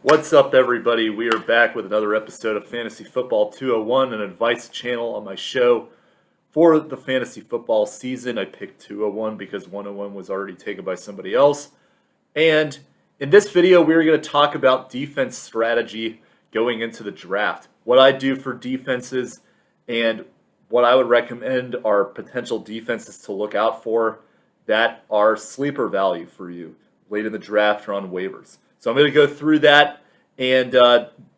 What's up, everybody? We are back with another episode of Fantasy Football 201, an advice channel on my show for the fantasy football season. I picked 201 because 101 was already taken by somebody else. And in this video, we're going to talk about defense strategy going into the draft. What I do for defenses and what I would recommend are potential defenses to look out for that are sleeper value for you late in the draft or on waivers. So I'm going to go through that. And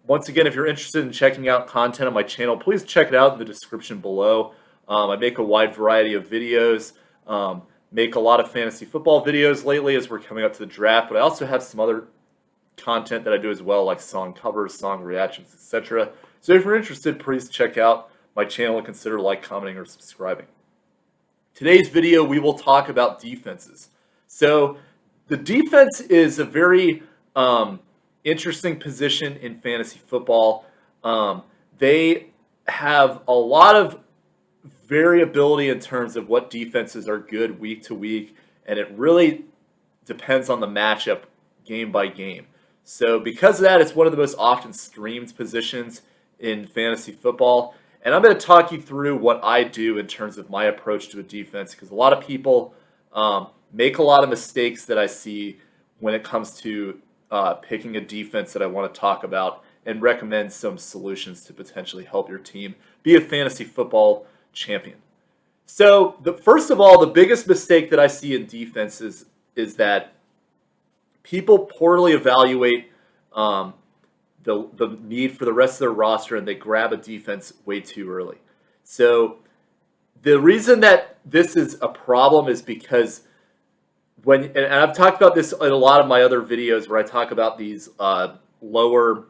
once again, if you're interested in checking out content on my channel, please check it out in the description below. I make a wide variety of videos, make a lot of fantasy football videos lately as we're coming up to the draft, but I also have some other content that I do as well, like song covers, song reactions, etc. So if you're interested, please check out my channel and consider like, commenting, or subscribing. Today's video, we will talk about defenses. So the defense is a very interesting position in fantasy football. They have a lot of variability in terms of what defenses are good week to week, and it really depends on the matchup game by game. So because of that, it's one of the most often streamed positions in fantasy football. And I'm going to talk you through what I do in terms of my approach to a defense, because a lot of people make a lot of mistakes that I see when it comes to picking a defense that I want to talk about and recommend some solutions to potentially help your team be a fantasy football champion. So first of all, the biggest mistake that I see in defenses is that people poorly evaluate the need for the rest of their roster, and they grab a defense way too early. So the reason that this is a problem is because and I've talked about this in a lot of my other videos where I talk about these lower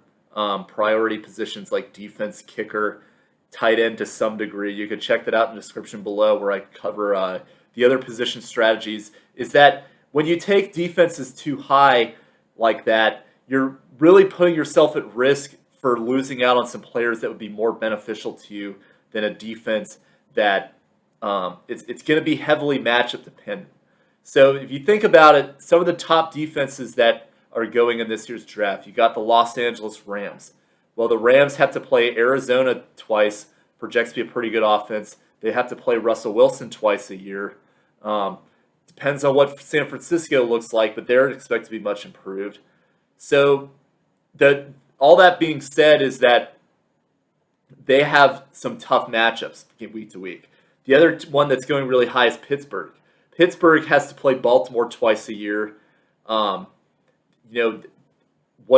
priority positions like defense, kicker, tight end to some degree. You can check that out in the description below where I cover the other position strategies. Is that when you take defenses too high like that, you're really putting yourself at risk for losing out on some players that would be more beneficial to you than a defense that it's going to be heavily matchup dependent. So if you think about it, some of the top defenses that are going in this year's draft, you got the Los Angeles Rams. Well, the Rams have to play Arizona twice, projects to be a pretty good offense. They have to play Russell Wilson twice a year. Depends on what San Francisco looks like, but they're expected to be much improved. So all that being said is that they have some tough matchups week to week. The other one that's going really high is Pittsburgh. Pittsburgh has to play Baltimore twice a year. What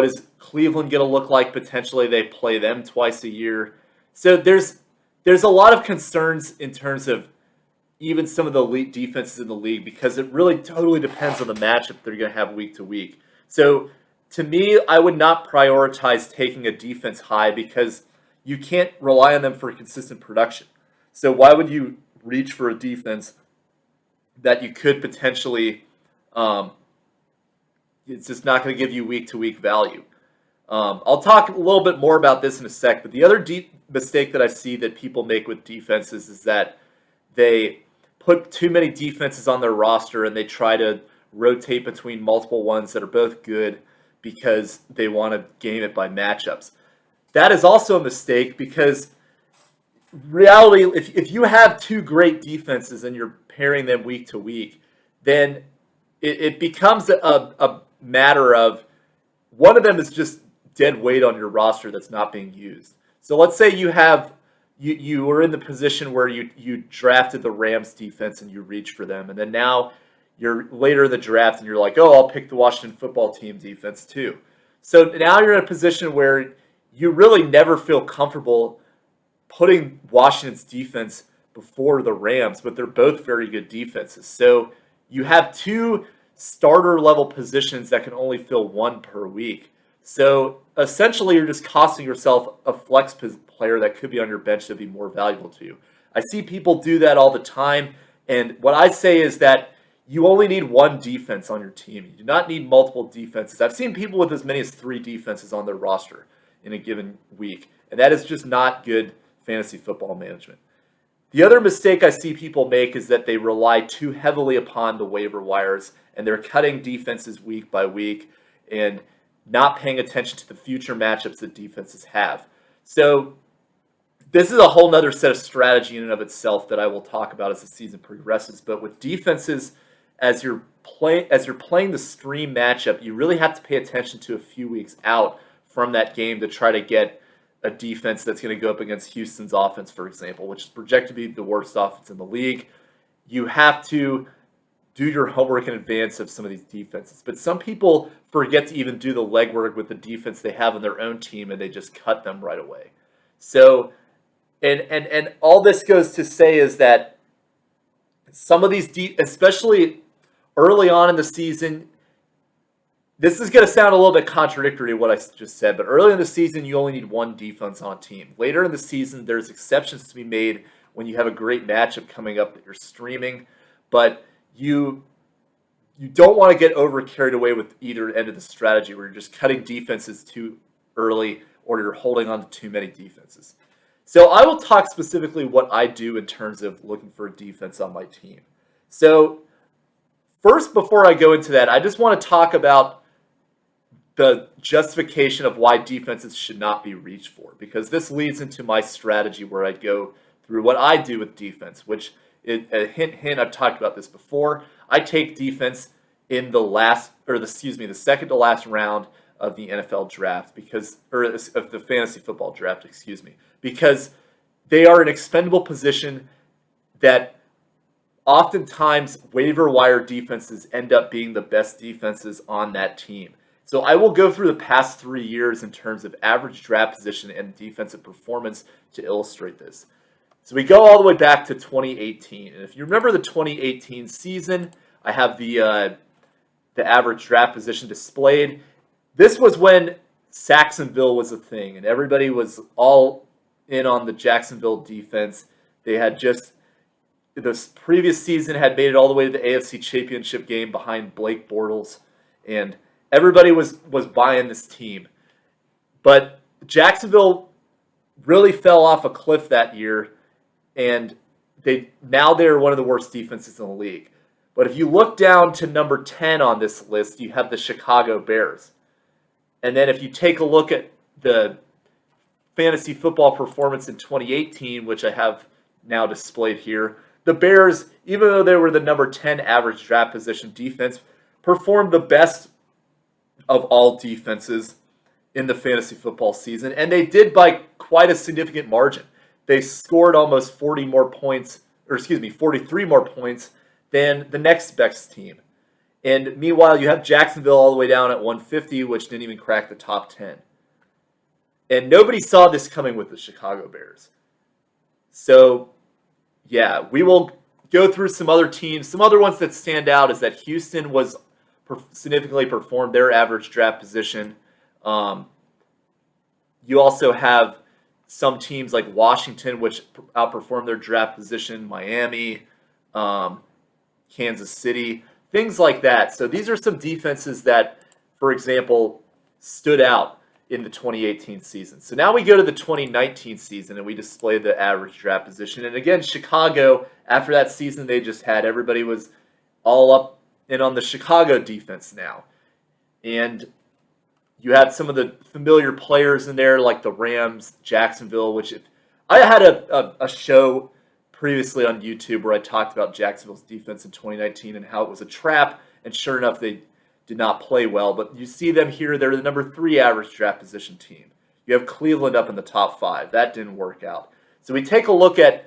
is Cleveland going to look like? Potentially they play them twice a year. So there's a lot of concerns in terms of even some of the elite defenses in the league, because it really totally depends on the matchup they're going to have week to week. So to me, I would not prioritize taking a defense high because you can't rely on them for consistent production. So why would you reach for a defense that you could potentially, it's just not going to give you week-to-week value. I'll talk a little bit more about this in a sec, but the other mistake that I see that people make with defenses is that they put too many defenses on their roster and they try to rotate between multiple ones that are both good because they want to game it by matchups. That is also a mistake because reality, if you have two great defenses and you're pairing them week to week, then it becomes a matter of one of them is just dead weight on your roster that's not being used. So let's say you were in the position where you drafted the Rams defense and you reach for them, and then now you're later in the draft and you're like, oh, I'll pick the Washington football team defense too. So now you're in a position where you really never feel comfortable putting Washington's defense before the Rams, but they're both very good defenses. So you have two starter level positions that can only fill one per week. So essentially you're just costing yourself a flex player that could be on your bench to be more valuable to you. I see people do that all the time, and what I say is that you only need one defense on your team. You do not need multiple defenses. I've seen people with as many as 3 defenses on their roster in a given week, and that is just not good fantasy football management. The other mistake I see people make is that they rely too heavily upon the waiver wires, and they're cutting defenses week by week, and not paying attention to the future matchups that defenses have. So this is a whole nother set of strategy in and of itself that I will talk about as the season progresses. But with defenses, as you're playing the stream matchup, you really have to pay attention to a few weeks out from that game to try to get a defense that's going to go up against Houston's offense, for example, which is projected to be the worst offense in the league. You have to do your homework in advance of some of these defenses. But some people forget to even do the legwork with the defense they have on their own team, and they just cut them right away. So, and all this goes to say is that some of these, especially early on in the season, this is going to sound a little bit contradictory to what I just said, but early in the season, you only need one defense on a team. Later in the season, there's exceptions to be made when you have a great matchup coming up that you're streaming, but you don't want to get over carried away with either end of the strategy where you're just cutting defenses too early or you're holding on to too many defenses. So I will talk specifically what I do in terms of looking for a defense on my team. So first, before I go into that, I just want to talk about the justification of why defenses should not be reached for, because this leads into my strategy where I go through what I do with defense, which is a hint, I've talked about this before. I take defense in the second to last round of the NFL draft of the fantasy football draft, because they are an expendable position that oftentimes waiver wire defenses end up being the best defenses on that team. So I will go through the past 3 years in terms of average draft position and defensive performance to illustrate this. So we go all the way back to 2018. And if you remember the 2018 season, I have the average draft position displayed. This was when Saxonville was a thing, and everybody was all in on the Jacksonville defense. They had this previous season had made it all the way to the AFC Championship game behind Blake Bortles, and everybody was buying this team. But Jacksonville really fell off a cliff that year, and they're one of the worst defenses in the league. But if you look down to number 10 on this list, you have the Chicago Bears. And then if you take a look at the fantasy football performance in 2018, which I have now displayed here, the Bears, even though they were the number 10 average draft position defense, performed the best of all defenses in the fantasy football season, and they did by quite a significant margin. They scored almost 43 more points than the next best team. And meanwhile, you have Jacksonville all the way down at 150, which didn't even crack the top 10. And nobody saw this coming with the Chicago Bears. So, yeah, we will go through some other teams. Some other ones that stand out is that Houston was significantly performed their average draft position. You also have some teams like Washington, which outperformed their draft position, Miami, Kansas City, things like that. So these are some defenses that, for example, stood out in the 2018 season. So now we go to the 2019 season and we display the average draft position. And again, Chicago, after that season they just had, everybody was all up and on the Chicago defense now. And you had some of the familiar players in there like the Rams, Jacksonville, which I had a show previously on YouTube where I talked about Jacksonville's defense in 2019 and how it was a trap, and sure enough, they did not play well. But you see them here, they're the number 3 average draft position team. You have Cleveland up in the top 5. That didn't work out. So we take a look at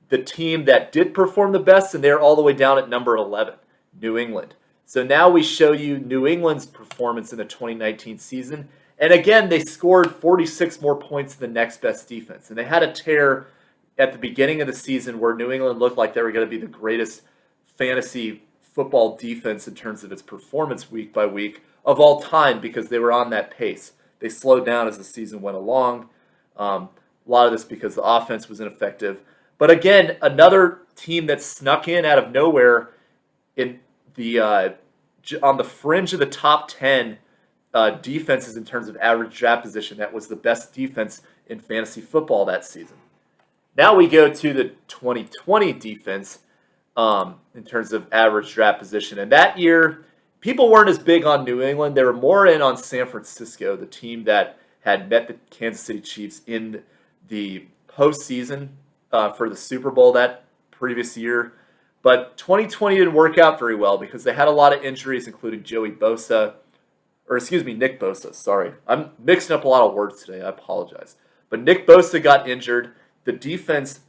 the team that did perform the best, and they're all the way down at number 11, New England. So now we show you New England's performance in the 2019 season. And again, they scored 46 more points than the next best defense. And they had a tear at the beginning of the season where New England looked like they were going to be the greatest fantasy football defense in terms of its performance week by week of all time because they were on that pace. They slowed down as the season went along. A lot of this because the offense was ineffective. But again, another team that snuck in out of nowhere in the on the fringe of the top 10 defenses in terms of average draft position. That was the best defense in fantasy football that season. Now we go to the 2020 defense in terms of average draft position. And that year, people weren't as big on New England. They were more in on San Francisco, the team that had met the Kansas City Chiefs in the postseason for the Super Bowl that previous year. But 2020 didn't work out very well because they had a lot of injuries, including Nick Bosa. Sorry, I'm mixing up a lot of words today. I apologize. But Nick Bosa got injured. The defense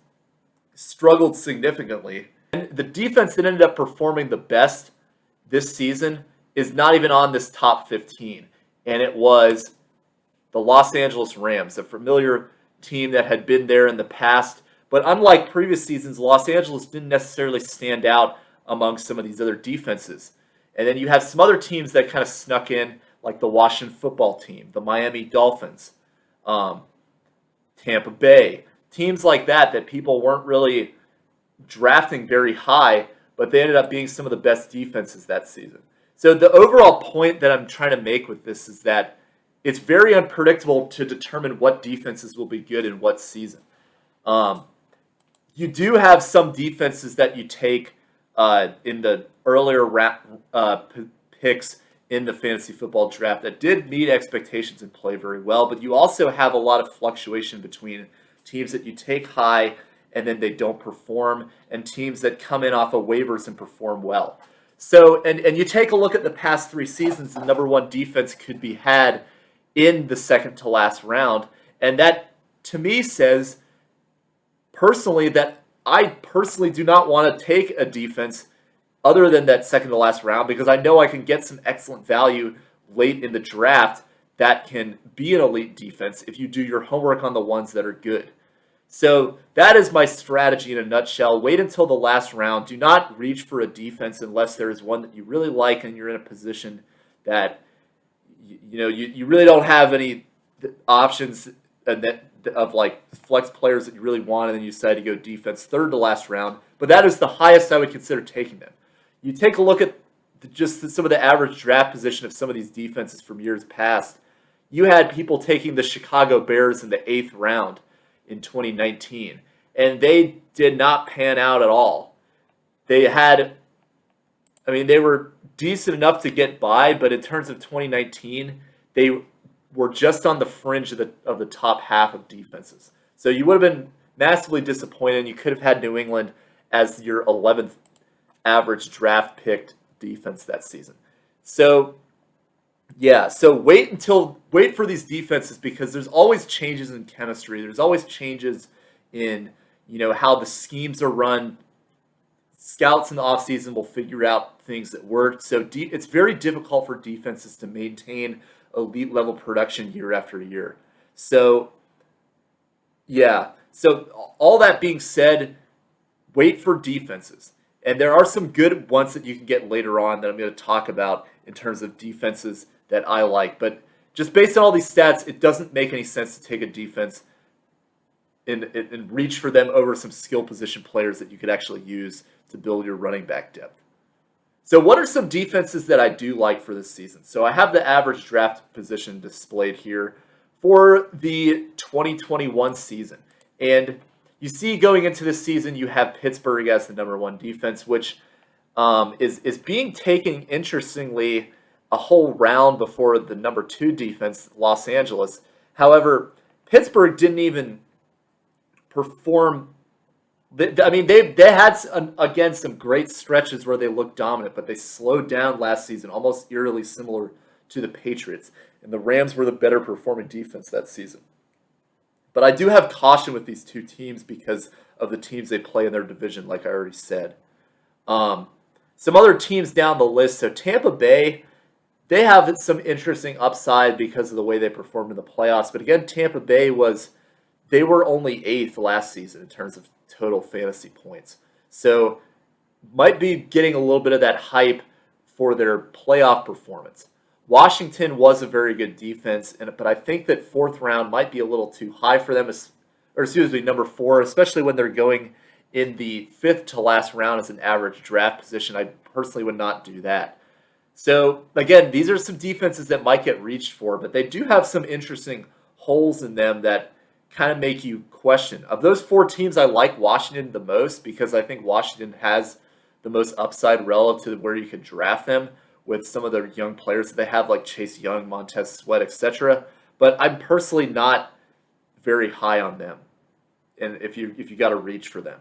struggled significantly. And the defense that ended up performing the best this season is not even on this top 15. And it was the Los Angeles Rams, a familiar team that had been there in the past. But unlike previous seasons, Los Angeles didn't necessarily stand out among some of these other defenses. And then you have some other teams that kind of snuck in, like the Washington football team, the Miami Dolphins, Tampa Bay. Teams like that people weren't really drafting very high, but they ended up being some of the best defenses that season. So the overall point that I'm trying to make with this is that it's very unpredictable to determine what defenses will be good in what season. You do have some defenses that you take in the earlier picks in the fantasy football draft that did meet expectations and play very well, but you also have a lot of fluctuation between teams that you take high and then they don't perform, and teams that come in off of waivers and perform well. So, and you take a look at the past 3 seasons, the number one defense could be had in the second to last round, and that to me says personally that I personally do not want to take a defense other than that second to last round, because I know I can get some excellent value late in the draft that can be an elite defense if you do your homework on the ones that are good. So that is my strategy in a nutshell. Wait until the last round. Do not reach for a defense unless there is one that you really like and you're in a position that you really don't have any options of like flex players that you really want, and then you decide to go defense third to last round. But that is the highest I would consider taking them. You take a look at just some of the average draft position of some of these defenses from years past. You had people taking the Chicago Bears in the 8th round in 2019, and they did not pan out at all. They were decent enough to get by, but in terms of 2019, they were just on the fringe of the top half of defenses. So you would have been massively disappointed. You could have had New England as your 11th average draft picked defense that season. So yeah, so wait for these defenses, because there's always changes in chemistry. There's always changes in how the schemes are run. Scouts in the offseason will figure out things that work. So it's very difficult for defenses to maintain elite level production year after year. So yeah, so all that being said, wait for defenses. And there are some good ones that you can get later on that I'm going to talk about in terms of defenses that I like. But just based on all these stats, it doesn't make any sense to take a defense and reach for them over some skill position players that you could actually use to build your running back depth. So what are some defenses that I do like for this season? So I have the average draft position displayed here for the 2021 season. And you see, going into this season, you have Pittsburgh as the number one defense, which is being taken, interestingly, a whole round before the number 2 defense, Los Angeles. However, Pittsburgh didn't even perform. They had, again, some great stretches where they looked dominant, but they slowed down last season, almost eerily similar to the Patriots. And the Rams were the better performing defense that season. But I do have caution with these two teams because of the teams they play in their division, like I already said. Some other teams down the list. So Tampa Bay, they have some interesting upside because of the way they performed in the playoffs. But again, Tampa Bay they were only 8th last season in terms of total fantasy points. So might be getting a little bit of that hype for their playoff performance. Washington was a very good defense, but I think that 4th round might be a little too high for them, number 4, especially when they're going in the 5th to last round as an average draft position. I personally would not do that. So again, these are some defenses that might get reached for, but they do have some interesting holes in them that kind of make you question. Of those 4 teams, I like Washington the most because I think Washington has the most upside relative to where you could draft them, with some of the young players that they have, like Chase Young, Montez Sweat, etc. But I'm personally not very high on them, and if you got to reach for them.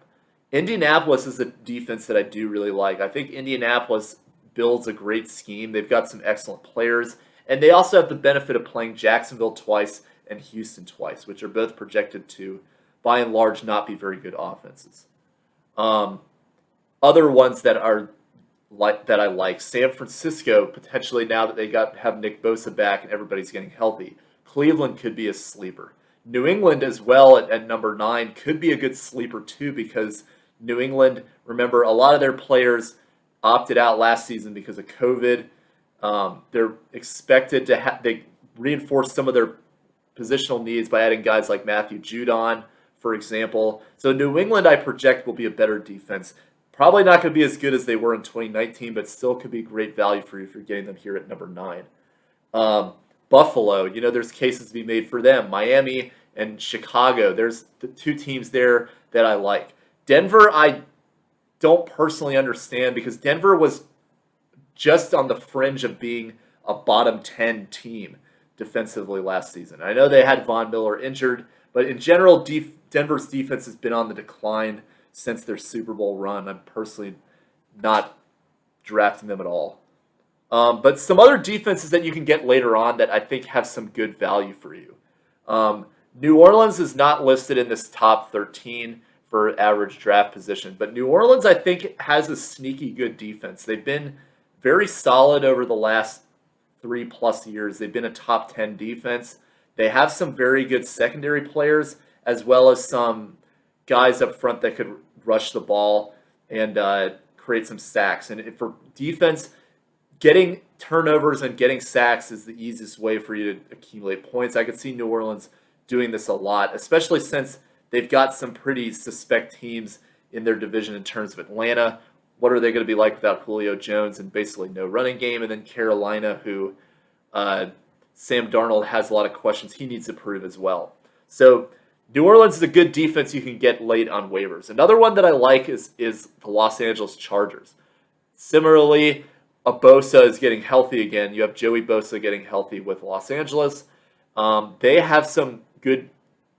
Indianapolis is a defense that I do really like. I think Indianapolis builds a great scheme. They've got some excellent players, and they also have the benefit of playing Jacksonville twice and Houston twice, which are both projected to, by and large, not be very good offenses. Other ones that are that I like, San Francisco, potentially now that they have Nick Bosa back and everybody's getting healthy. Cleveland could be a sleeper. New England as well at number 9 could be a good sleeper too, because New England, remember, a lot of their players opted out last season because of COVID. They're expected to they reinforced some of their positional needs by adding guys like Matthew Judon, for example. So New England, I project, will be a better defense. Probably not going to be as good as they were in 2019, but still could be great value for you if you're getting them here at number 9. Buffalo, there's cases to be made for them. Miami and Chicago, there's the 2 teams there that I like. Denver, I don't personally understand, because Denver was just on the fringe of being a bottom 10 team defensively last season. I know they had Von Miller injured, but in general, Denver's defense has been on the decline since their Super Bowl run. I'm personally not drafting them at all. But some other defenses that you can get later on that I think have some good value for you. New Orleans is not listed in this top 13 for average draft position, but New Orleans, I think, has a sneaky good defense. They've been very solid over the last 3+ years. They've been a top 10 defense. They have some very good secondary players, as well as some guys up front that could rush the ball and create some sacks. And for defense, getting turnovers and getting sacks is the easiest way for you to accumulate points. I could see New Orleans doing this a lot, especially since they've got some pretty suspect teams in their division in terms of Atlanta. What are they going to be like without Julio Jones and basically no running game? And then Carolina, who Sam Darnold has a lot of questions. He needs to prove as well. So New Orleans is a good defense you can get late on waivers. Another one that I like is the Los Angeles Chargers. Similarly, Bosa is getting healthy again. You have Joey Bosa getting healthy with Los Angeles. They have some good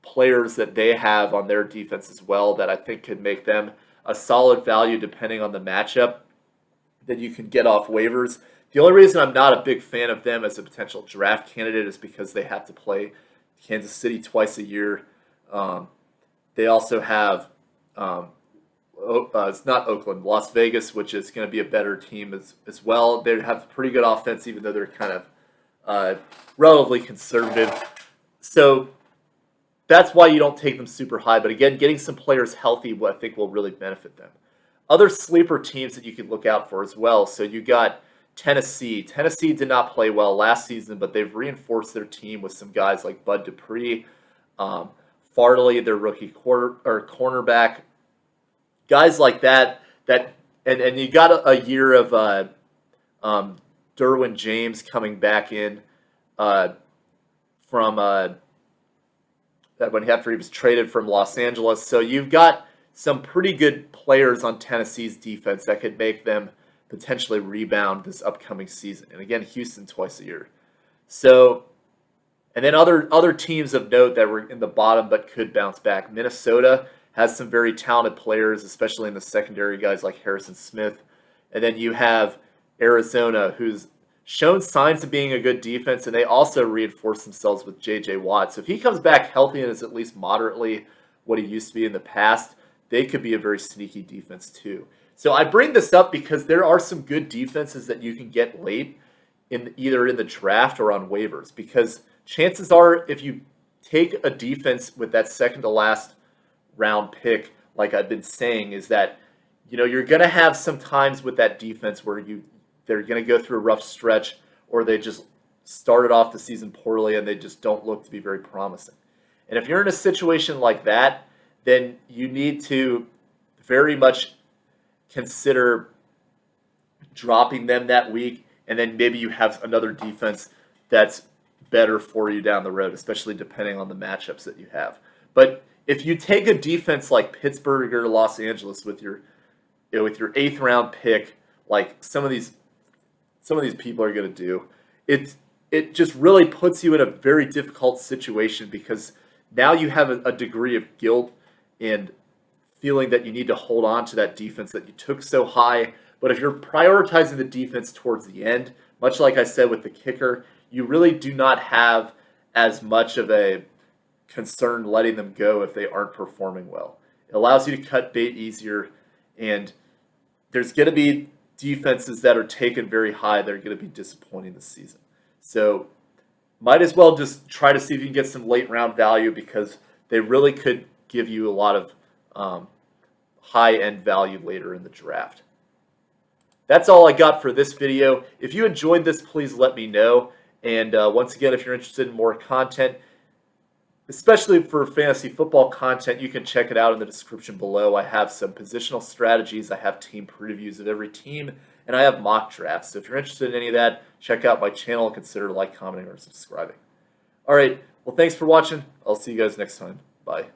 players that they have on their defense as well that I think could make them a solid value depending on the matchup that you can get off waivers. The only reason I'm not a big fan of them as a potential draft candidate is because they have to play Kansas City twice a year. They also have, it's not Oakland, Las Vegas, which is going to be a better team as well. They have pretty good offense, even though they're kind of relatively conservative. So that's why you don't take them super high. But again, getting some players healthy, I think, will really benefit them. Other sleeper teams that you can look out for as well. So you got Tennessee. Tennessee did not play well last season, but they've reinforced their team with some guys like Bud Dupree, Farley, their rookie cornerback, guys like that. And you got a year of Derwin James coming back in from after he was traded from Los Angeles. So you've got some pretty good players on Tennessee's defense that could make them potentially rebound this upcoming season. And again, Houston twice a year. So, and then other teams of note that were in the bottom but could bounce back. Minnesota has some very talented players, especially in the secondary, guys like Harrison Smith. And then you have Arizona, who's shown signs of being a good defense, and they also reinforce themselves with J.J. Watt. So if he comes back healthy and is at least moderately what he used to be in the past, they could be a very sneaky defense too. So I bring this up because there are some good defenses that you can get late, either in the draft or on waivers, because chances are if you take a defense with that second to last round pick, like I've been saying, is that you're going to have some times with that defense where they're going to go through a rough stretch, or they just started off the season poorly and they just don't look to be very promising. And if you're in a situation like that, then you need to very much consider dropping them that week, and then maybe you have another defense that's better for you down the road, especially depending on the matchups that you have. But if you take a defense like Pittsburgh or Los Angeles with your 8th round pick, like some of these some of these people are going to do, it just really puts you in a very difficult situation because now you have a degree of guilt and feeling that you need to hold on to that defense that you took so high. But if you're prioritizing the defense towards the end, much like I said with the kicker, you really do not have as much of a concern letting them go if they aren't performing well. It allows you to cut bait easier, and there's going to be defenses that are taken very high that are going to be disappointing this season. So might as well just try to see if you can get some late round value because they really could give you a lot of high-end value later in the draft. That's all I got for this video. If you enjoyed this, please let me know. And once again, if you're interested in more content, especially for fantasy football content, you can check it out in the description below. I have some positional strategies, I have team previews of every team, and I have mock drafts. So if you're interested in any of that, check out my channel and consider like, commenting, or subscribing. All right, well, thanks for watching. I'll see you guys next time. Bye.